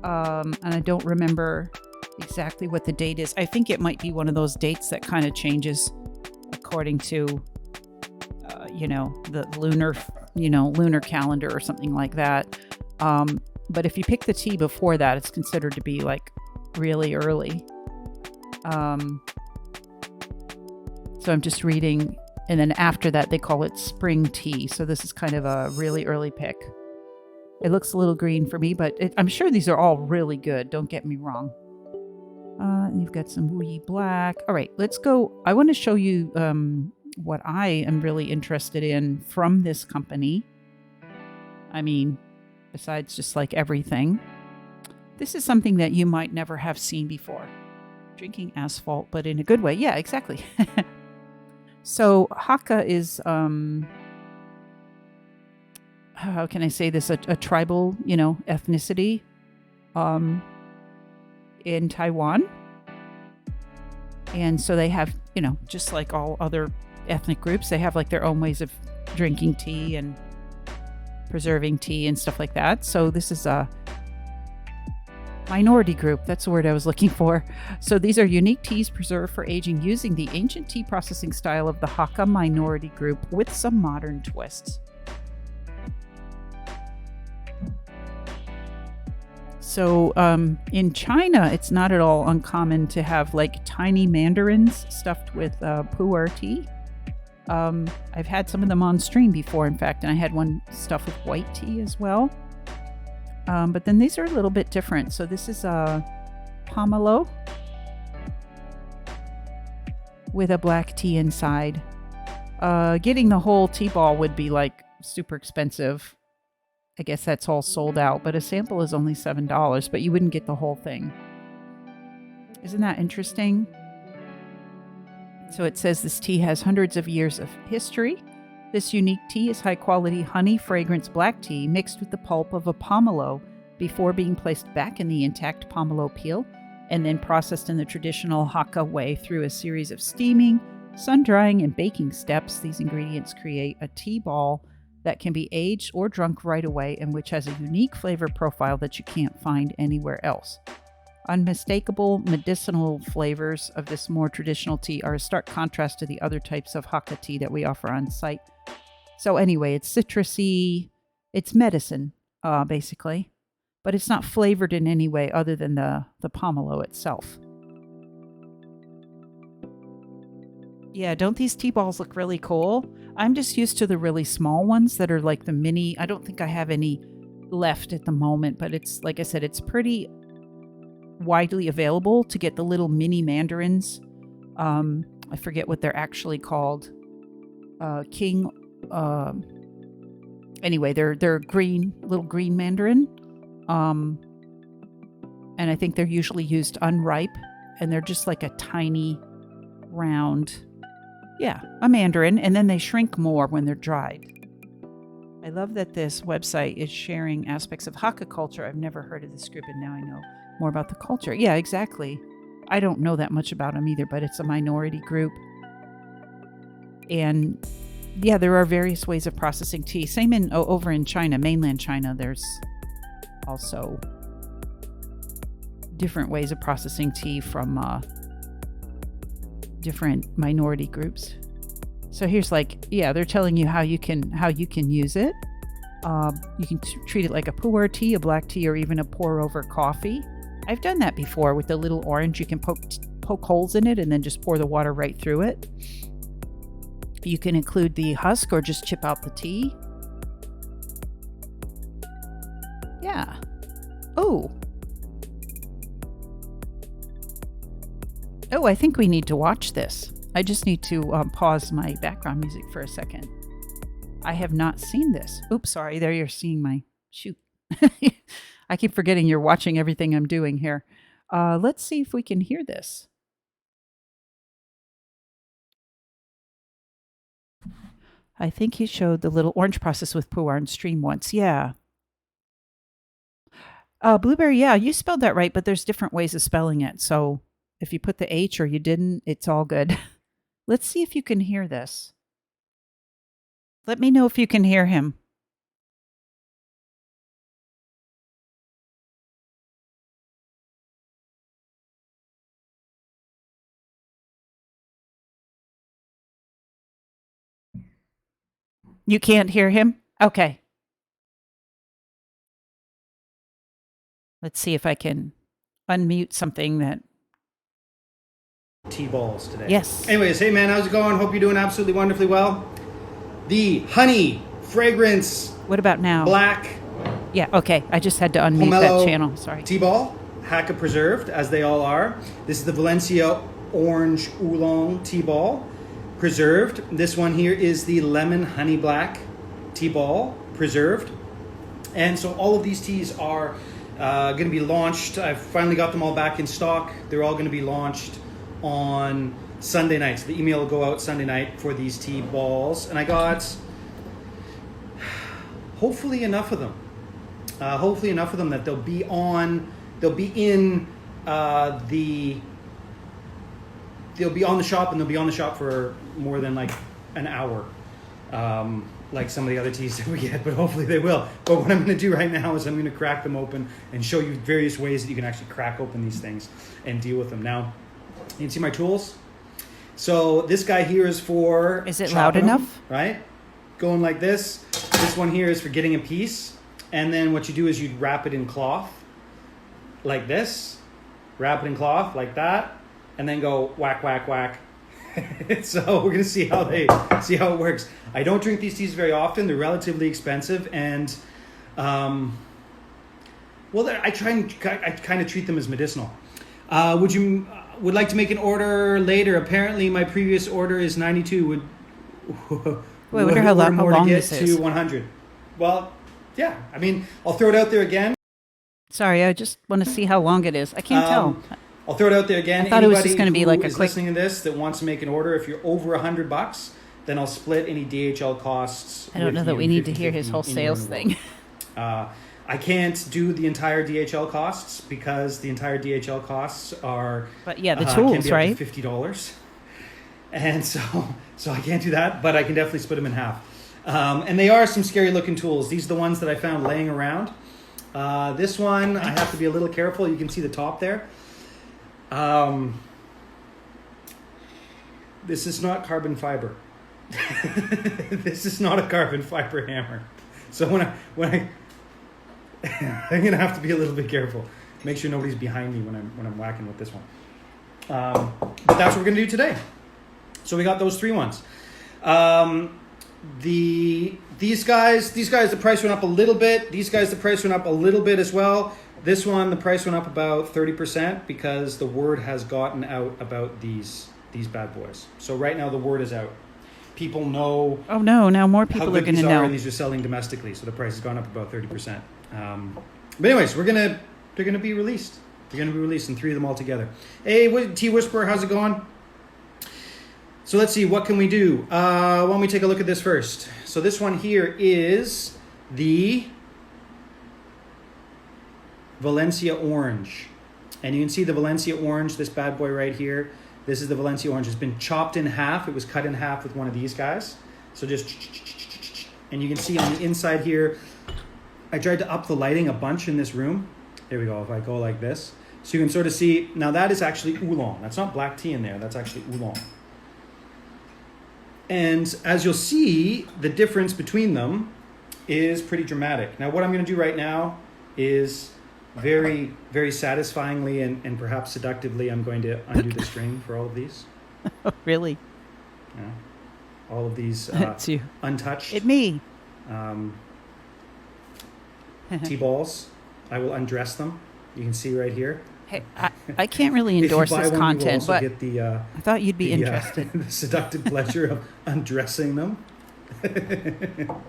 And I don't remember exactly what the date is. I think it might be one of those dates that kind of changes according to the lunar calendar or something like that. But if you pick the tea before that, it's considered to be like really early. So I'm just reading, and then after that, they call it spring tea. So this is kind of a really early pick. It looks a little green for me, but I'm sure these are all really good. Don't get me wrong. And you've got some Wuyi Black. All right, let's go. I want to show you what I am really interested in from this company. I mean, besides just like everything. This is something that you might never have seen before. Drinking asphalt, but in a good way. Yeah, exactly. So Haka is, how can I say this, a tribal, ethnicity in Taiwan. And so they have, just like all other ethnic groups, they have like their own ways of drinking tea and preserving tea and stuff like that. So this is a minority group. That's the word I was looking for. So these are unique teas preserved for aging using the ancient tea processing style of the Haka minority group with some modern twists. So in China, it's not at all uncommon to have like tiny mandarins stuffed with pu'er tea. I've had some of them on stream before, in fact, and I had one stuffed with white tea as well. But then these are a little bit different. So this is a pomelo with a black tea inside. Getting the whole tea ball would be like super expensive. I guess that's all sold out, but a sample is only $7, but you wouldn't get the whole thing. Isn't that interesting? So it says this tea has hundreds of years of history. This unique tea is high-quality honey fragrance black tea mixed with the pulp of a pomelo before being placed back in the intact pomelo peel and then processed in the traditional Haka way through a series of steaming, sun-drying, and baking steps. These ingredients create a tea ball that can be aged or drunk right away and which has a unique flavor profile that you can't find anywhere else. Unmistakable medicinal flavors of this more traditional tea are a stark contrast to the other types of Haka tea that we offer on site. So anyway, it's citrusy, it's medicine, basically, but it's not flavored in any way other than the pomelo itself. Yeah, don't these tea balls look really cool? I'm just used to the really small ones that are like the mini. I don't think I have any left at the moment, but it's, like I said, it's pretty widely available to get the little mini mandarins. I forget what they're actually called. King. Anyway, they're green, little green mandarin. And I think they're usually used unripe, and they're just like a tiny round, a mandarin, and then they shrink more when they're dried. I love that this website is sharing aspects of Haka culture. I've never heard of this group, and now I know more about the culture. Yeah, exactly. I don't know that much about them either, but it's a minority group. And yeah, there are various ways of processing tea. Same over in China, mainland China, there's also different ways of processing tea from different minority groups. So here's they're telling you how you can use it. You can treat it like a pu'er tea, a black tea, or even a pour over coffee. I've done that before with the little orange. You can poke holes in it and then just pour the water right through it. You can include the husk or just chip out the tea. Yeah. Oh, Oh, I think we need to watch this. I just need to pause my background music for a second. I have not seen this. Oops, sorry. There you're seeing my shoot. I keep forgetting you're watching everything I'm doing here. Let's see if we can hear this. I think he showed the little orange process with pu'er on stream once. Yeah. Blueberry, yeah, you spelled that right, but there's different ways of spelling it. So if you put the H or you didn't, it's all good. Let's see if you can hear this. Let me know if you can hear him. You can't hear him? Okay. Let's see if I can unmute something that... Tea balls today. Yes. Anyways, hey man, how's it going? Hope you're doing absolutely wonderfully well. The honey fragrance What about now? black Yeah, okay. I just had to unmute pomelo that channel. Sorry. tea ball, Haka preserved, as they all are. This is the Valencia orange oolong tea ball, preserved. This one here is the lemon honey black tea ball, preserved. And so all of these teas are going to be launched. I've finally got them all back in stock. They're all going to be launched on Sunday night. So the email will go out Sunday night for these tea balls. And I got hopefully enough of them. Hopefully enough of them that they'll be on the shop, and they'll be on the shop for more than like an hour. Like some of the other teas that we get, but hopefully they will. But what I'm going to do right now is I'm going to crack them open and show you various ways that you can actually crack open these things and deal with them. Now, you can see my tools. So this guy here is for... Is it loud enough? Right? Going like this. This one here is for getting a piece. And then what you do is you'd wrap it in cloth like this. Wrap it in cloth like that. And then go whack, whack, whack. So we're going to see how it works. I don't drink these teas very often. They're relatively expensive, and I kind of treat them as medicinal. Would like to make an order later? Apparently, my previous order is 92. I wonder how long this is. To 100. Well, yeah. I mean, I'll throw it out there again. Sorry, I just want to see how long it is. I can't tell. I'll throw it out there again. I thought it was just going to be like a quick... listening to this that wants to make an order, if you're over $100, then I'll split any DHL costs. I don't know that we need to hear his whole sales thing. I can't do the entire DHL costs because the entire DHL costs are... But yeah, the tools, can be right? Up to $50. And so I can't do that, but I can definitely split them in half. And they are some scary looking tools. These are the ones that I found laying around. This one, I have to be a little careful. You can see the top there. This is not carbon fiber. This is not a carbon fiber hammer. So when I I'm gonna have to be a little bit careful. Make sure nobody's behind me when I'm whacking with this one. But that's what we're gonna do today. So we got those three ones. These guys, the price went up a little bit. These guys, the price went up a little bit as well. This one, the price went up about 30% because the word has gotten out about these bad boys. So right now the word is out. People know. Oh no! Now more people are going to know. And these are selling domestically, so the price has gone up about 30%. But anyways, they're gonna be released. They're gonna be released, and three of them all together. Hey, Tea Whisperer, how's it going? So let's see, what can we do? Why don't we take a look at this first? So this one here is the Valencia Orange. And you can see the Valencia Orange, this bad boy right here. This is the Valencia Orange. It's been chopped in half. It was cut in half with one of these guys. So just, and you can see on the inside here, I tried to up the lighting a bunch in this room. There we go, if I go like this. So you can sort of see, now that is actually oolong. That's not black tea in there, that's actually oolong. And as you'll see, the difference between them is pretty dramatic. Now what I'm gonna do right now is very, very satisfyingly and perhaps seductively, I'm going to undo the string for all of these. Oh, really? Yeah. All of these you. Untouched. It me. Tea balls. I will undress them. You can see right here. Hey, I can't really If you endorse buy this one, you will content, also but get the I thought you'd be interested. the seductive pleasure of undressing them. Am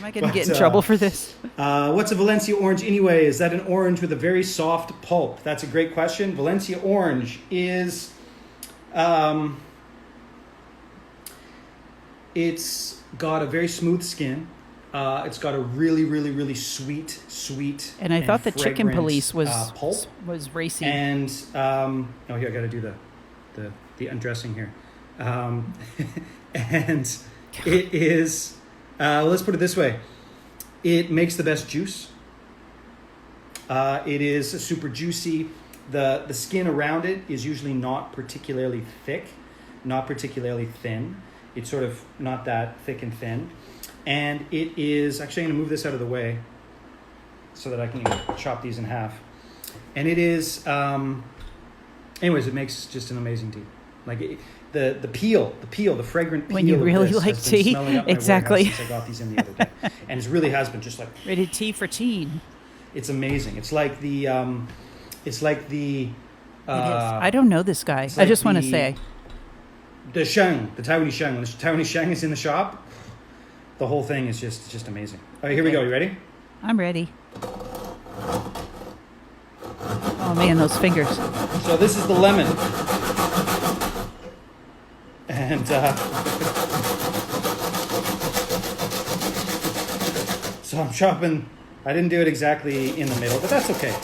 I going to get in But, trouble for this? What's a Valencia orange anyway? Is that an orange with a very soft pulp? That's a great question. Valencia orange is, it's got a very smooth skin. It's got a really, really, really sweet, And I thought the chicken fragrant, police was pulp. racy. And here I got to do the undressing here. And it is. Let's put it this way: it makes the best juice. It is super juicy. The skin around it is usually not particularly thick, not particularly thin. It's sort of not that thick and thin. And it is, actually I'm going to move this out of the way so that I can chop these in half. And it is, anyways, it makes just an amazing tea. Like the peel, the fragrant peel. When you really of this like has been tea, smelling up my exactly. warehouse since I got these in the other day. And it really has been just like, Rated T for teen. it's amazing. It's like the, It is. I don't know this guy. I like just want to the- say. the sheng, the Taiwanese sheng. When the Taiwanese sheng is in the shop, the whole thing is just amazing. All right, here we go. You ready? I'm ready. Oh man, those fingers. So this is the lemon. And so I'm chopping. I didn't do it exactly in the middle, but that's okay.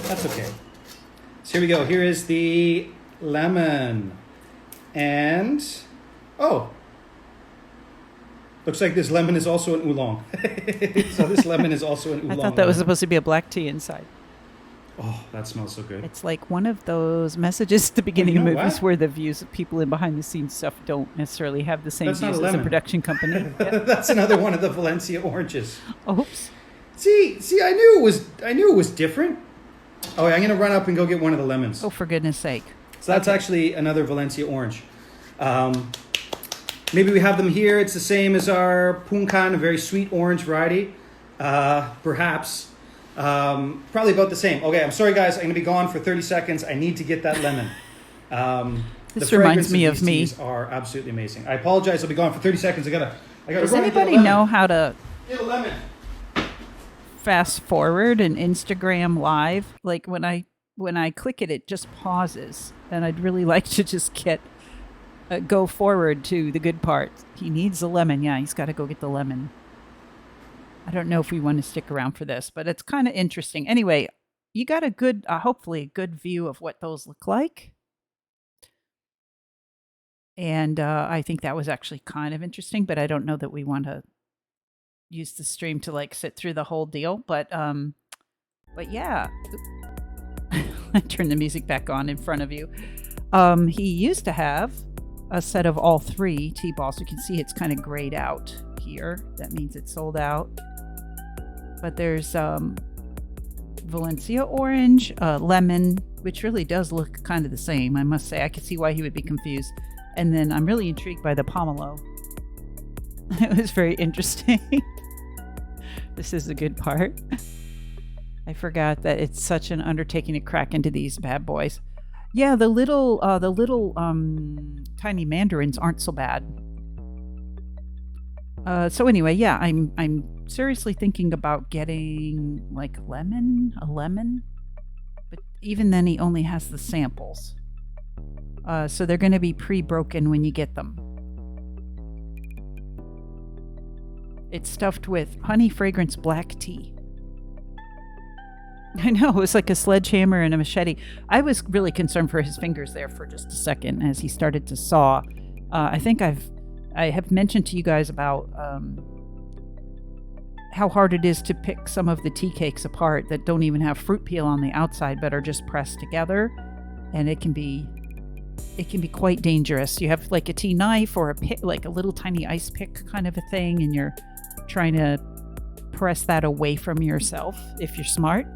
That's okay. So here we go. Here is the lemon. And looks like this lemon is also an oolong. So this lemon is also an oolong. I thought that was lemon. supposed to be a black tea inside. Oh, that smells so good. It's like one of those messages at the beginning of know movies what? where the views of people in behind the scenes stuff don't necessarily have the same That's not views a as a lemon. production company. Yeah. That's another one of the Valencia oranges. Oops. See, I knew it was different. Oh, I'm gonna run up and go get one of the lemons. Oh, for goodness sake. So that's actually another Valencia orange. Maybe we have them here. It's the same as our Punkan, a very sweet orange variety. Perhaps. Probably about the same. Okay, I'm sorry guys. I'm going to be gone for 30 seconds. I need to get that lemon. This the reminds fragrance me of these me. teas are absolutely amazing. I apologize. I'll be gone for 30 seconds. I gotta Does run and get a anybody lemon. know how to Get a lemon. fast forward an Instagram live? Like when I click it, it just pauses, and I'd really like to just go forward to the good part. He needs a lemon. Yeah, he's got to go get the lemon. I don't know if we want to stick around for this, but it's kind of interesting. Anyway, you got a good, hopefully a good view of what those look like. And I think that was actually kind of interesting, but I don't know that we want to use the stream to like sit through the whole deal. But yeah, I turned the music back on in front of you. He used to have a set of all three tea balls. You can see it's kind of grayed out here. That means it's sold out. But there's Valencia orange, lemon, which really does look kind of the same, I must say. I could see why he would be confused. And then I'm really intrigued by the pomelo. It was very interesting. This is the good part. I forgot that it's such an undertaking to crack into these bad boys. Yeah, the little tiny mandarins aren't so bad. So anyway, yeah, I'm seriously thinking about getting like a lemon, but even then he only has the samples. So they're going to be pre-broken when you get them. It's stuffed with honey fragrance black tea. I know, it was like a sledgehammer and a machete. I was really concerned for his fingers there for just a second as he started to saw. I think I have mentioned to you guys about how hard it is to pick some of the tea cakes apart that don't even have fruit peel on the outside but are just pressed together, and it can be quite dangerous. You have like a tea knife or a pick, like a little tiny ice pick kind of a thing, and you're trying to press that away from yourself if you're smart.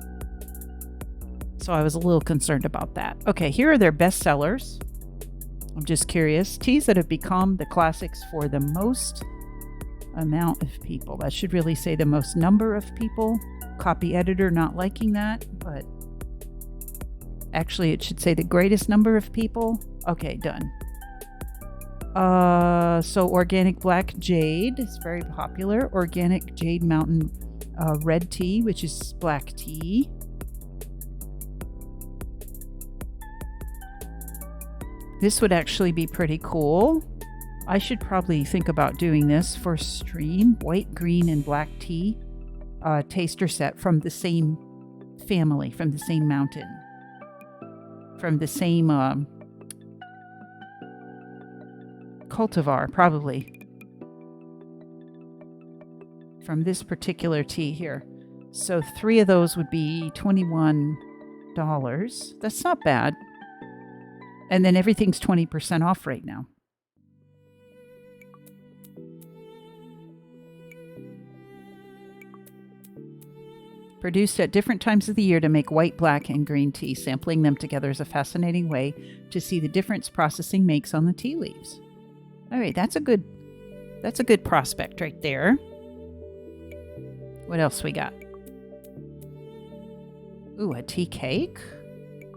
So I was a little concerned about that. Okay, here are their best sellers. I'm just curious. Teas that have become the classics for the most Amount of people. That should really say the most number of people. Copy editor not liking that, but actually it should say the greatest number of people. Okay, done. So organic black jade is very popular. Organic jade mountain red tea, which is black tea. This would actually be pretty cool. I should probably think about doing this for stream. White, green, and black tea taster set from the same family, from the same mountain, from the same cultivar, probably. From this particular tea here. So 3 of those would be $21. That's not bad. And then everything's 20% off right now. Produced at different times of the year to make white, black, and green tea. Sampling them together is a fascinating way to see the difference processing makes on the tea leaves. All right, that's a good prospect right there. What else we got? Ooh, a tea cake.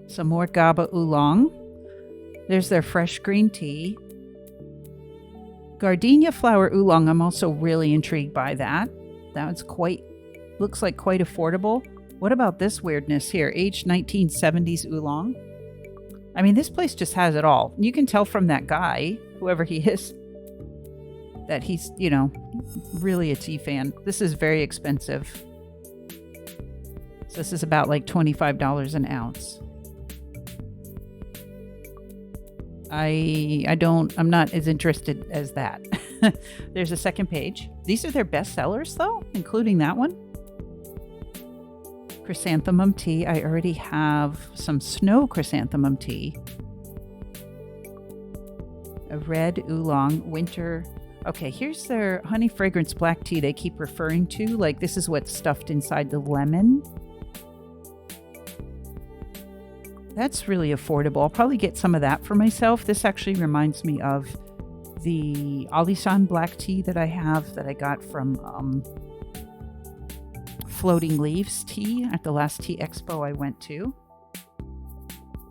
Some more Gaba oolong. There's their fresh green tea. Gardenia flower oolong, I'm also really intrigued by that. That's looks like quite affordable. What about this weirdness here? Aged 1970s oolong. I mean, this place just has it all. You can tell from that guy, whoever he is, that he's, really a tea fan. This is very expensive. So this is about like $25 an ounce. I'm not as interested as that. There's a second page. These are their best sellers though, including that one. Chrysanthemum tea. I already have some snow chrysanthemum tea. A red oolong winter. Okay, here's their honey fragrance black tea they keep referring to. Like this is what's stuffed inside the lemon. That's really affordable. I'll probably get some of that for myself. This actually reminds me of the Alisan black tea that I got from Floating Leaves Tea at the last tea expo I went to.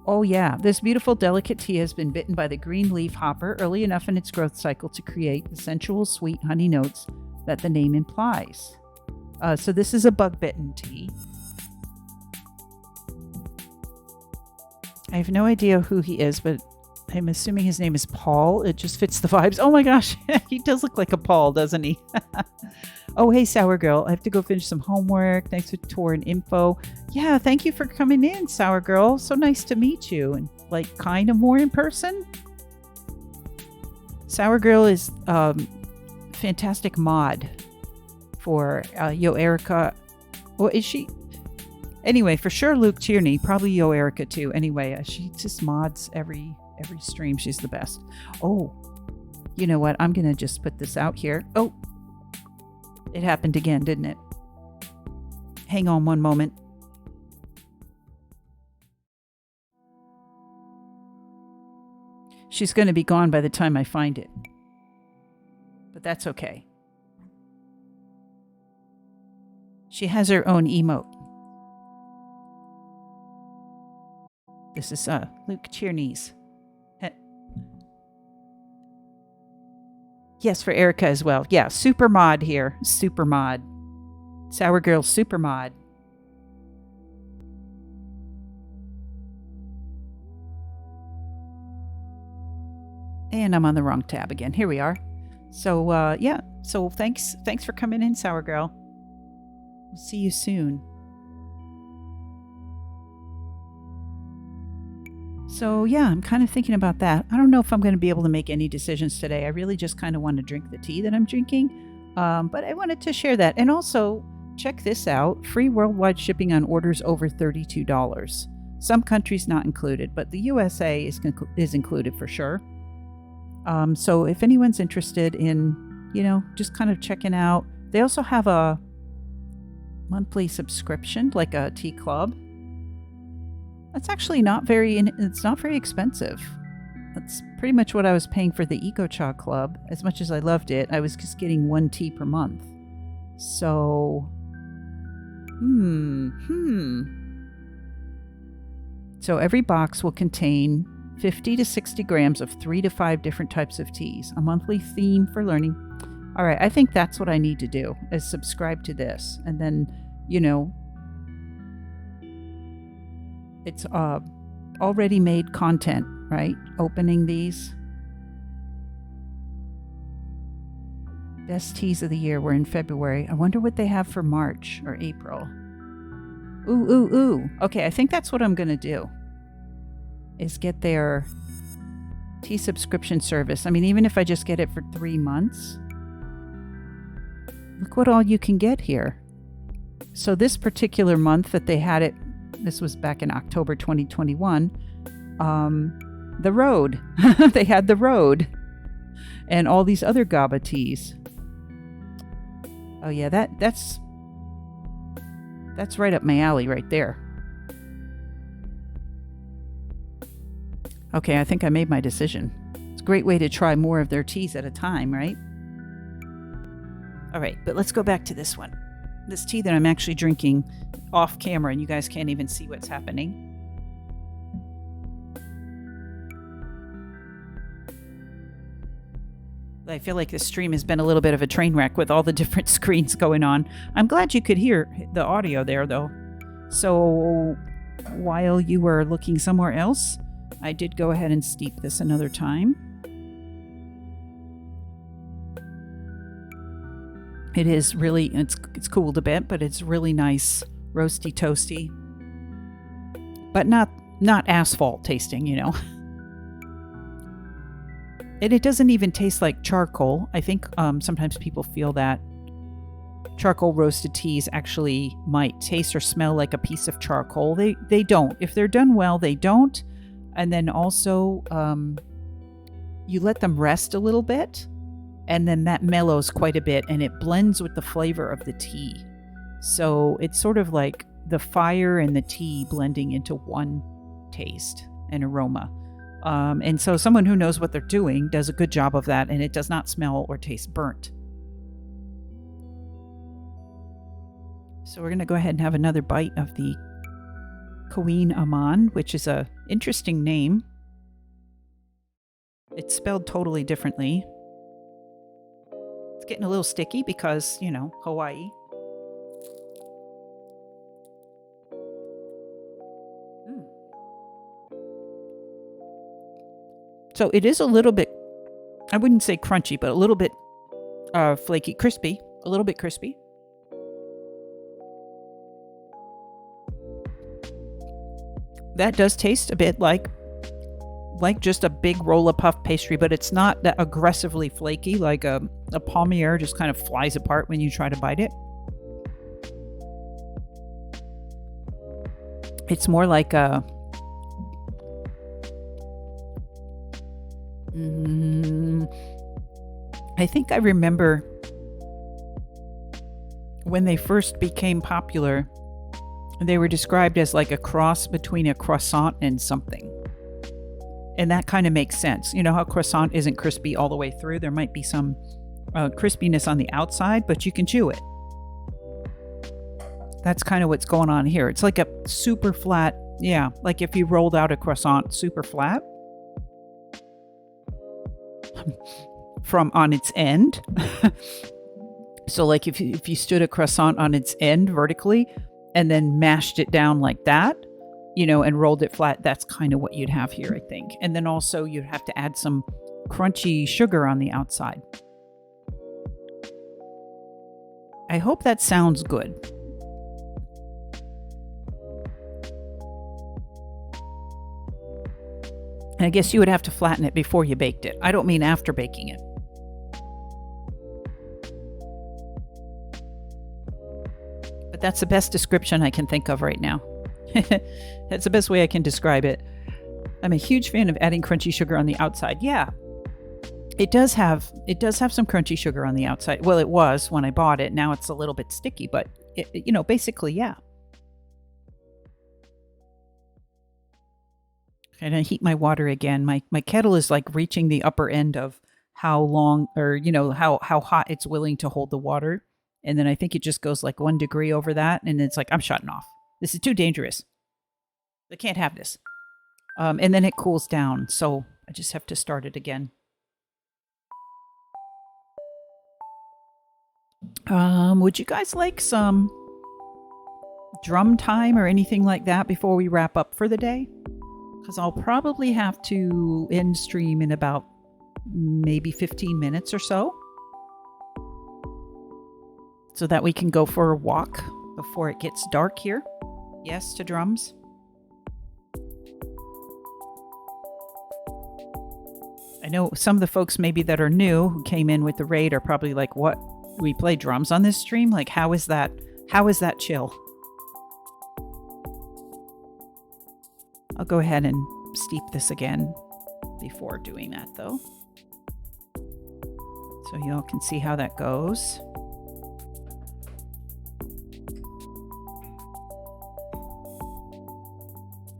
Oh yeah, this beautiful delicate tea has been bitten by the green leaf hopper early enough in its growth cycle to create the sensual sweet honey notes that the name implies. So this is a bug-bitten tea. I have no idea who he is, but I'm assuming his name is Paul. It just fits the vibes. Oh my gosh, he does look like a Paul, doesn't he? Oh, hey, Sour Girl. I have to go finish some homework. Thanks for tour and info. Yeah, thank you for coming in, Sour Girl. So nice to meet you. And like kind of more in person. Sour Girl is fantastic mod for Yo Erica. Well, is she? Anyway, for sure Luke Tierney, probably Yo Erica too. Anyway, she just mods every stream. She's the best. Oh, you know what? I'm going to just put this out here. Oh, it happened again, didn't it? Hang on one moment. She's going to be gone by the time I find it. But that's okay. She has her own emote. This is Luke Tierney's. Yes, for Erica as well. Yeah, super mod here. Super mod. Sour Girl super mod. And I'm on the wrong tab again. Here we are. So, yeah. So thanks for coming in, Sour Girl. We'll see you soon. So yeah, I'm kind of thinking about that. I don't know if I'm going to be able to make any decisions today. I really just kind of want to drink the tea that I'm drinking. But I wanted to share that. And also, check this out. Free worldwide shipping on orders over $32. Some countries not included, but the USA is included for sure. So if anyone's interested in, just kind of checking out. They also have a monthly subscription, like a tea club. That's actually it's not very expensive. That's pretty much what I was paying for the Eco Cha Club. As much as I loved it, I was just getting 1 tea per month. So, So every box will contain 50 to 60 grams of 3 to 5 different types of teas, a monthly theme for learning. All right, I think that's what I need to do, is subscribe to this. And then, it's already made content, right? Opening these. Best teas of the year were in February. I wonder what they have for March or April. Ooh. Okay, I think that's what I'm going to do, is get their tea subscription service. I mean, even if I just get it for 3 months, look what all you can get here. So this particular month that they had it, this was back in October 2021, the Road. They had the Road and all these other Gaba teas. Oh yeah, that's right up my alley right there. Okay, I think I made my decision. It's a great way to try more of their teas at a time, right? All right, but let's go back to this one. This tea that I'm actually drinking off camera, and you guys can't even see what's happening. I feel like this stream has been a little bit of a train wreck with all the different screens going on. I'm glad you could hear the audio there, though. So while you were looking somewhere else, I did go ahead and steep this another time. It is really, it's cooled a bit, but it's really nice, roasty, toasty, but not asphalt tasting, And it doesn't even taste like charcoal. I think sometimes people feel that charcoal roasted teas actually might taste or smell like a piece of charcoal. They don't. If they're done well, they don't. And then also, you let them rest a little bit, and then that mellows quite a bit, and it blends with the flavor of the tea. So it's sort of like the fire and the tea blending into one taste and aroma. And so someone who knows what they're doing does a good job of that, and it does not smell or taste burnt. So we're going to go ahead and have another bite of the Queen Aman, which is a interesting name. It's spelled totally differently. It's getting a little sticky because, Hawaii. So it is a little bit, I wouldn't say crunchy, but a little bit flaky, crispy, a little bit crispy. That does taste a bit like just a big roll of puff pastry, but it's not that aggressively flaky, like a palmier just kind of flies apart when you try to bite it. It's more like a I think I remember when they first became popular, they were described as like a cross between a croissant and something. And that kind of makes sense. You know how croissant isn't crispy all the way through? There might be some crispiness on the outside, but you can chew it. That's kind of what's going on here. It's like a super flat, like if you rolled out a croissant super flat from on its end. So like if you stood a croissant on its end vertically and then mashed it down like that, and rolled it flat, that's kind of what you'd have here, I think. And then also you'd have to add some crunchy sugar on the outside. I hope that sounds good. And I guess you would have to flatten it before you baked it. I don't mean after baking it. But that's the best description I can think of right now. That's the best way I can describe it. I'm a huge fan of adding crunchy sugar on the outside. Yeah, it does have some crunchy sugar on the outside. Well, it was when I bought it. Now it's a little bit sticky, but basically, yeah. And I heat my water again. My kettle is like reaching the upper end of how long, or how hot it's willing to hold the water. And then I think it just goes like 1 degree over that, and it's like, I'm shutting off. This is too dangerous. I can't have this. And then it cools down, so I just have to start it again. Would you guys like some drum time or anything like that before we wrap up for the day? Because I'll probably have to end stream in about maybe 15 minutes or so that we can go for a walk before it gets dark here. Yes to drums. I know some of the folks maybe that are new who came in with the raid are probably like, what? We play drums on this stream? Like, how is that chill? I'll go ahead and steep this again before doing that, though, so y'all can see how that goes.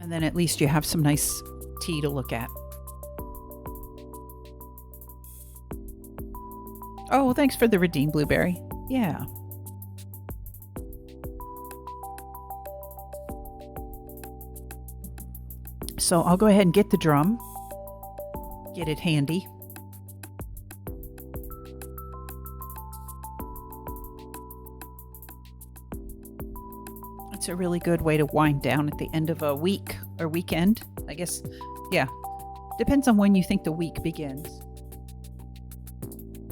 And then at least you have some nice tea to look at. Oh, thanks for the redeem, Blueberry. Yeah. So I'll go ahead and get the drum. Get it handy. It's a really good way to wind down at the end of a week or weekend, I guess. Yeah. Depends on when you think the week begins.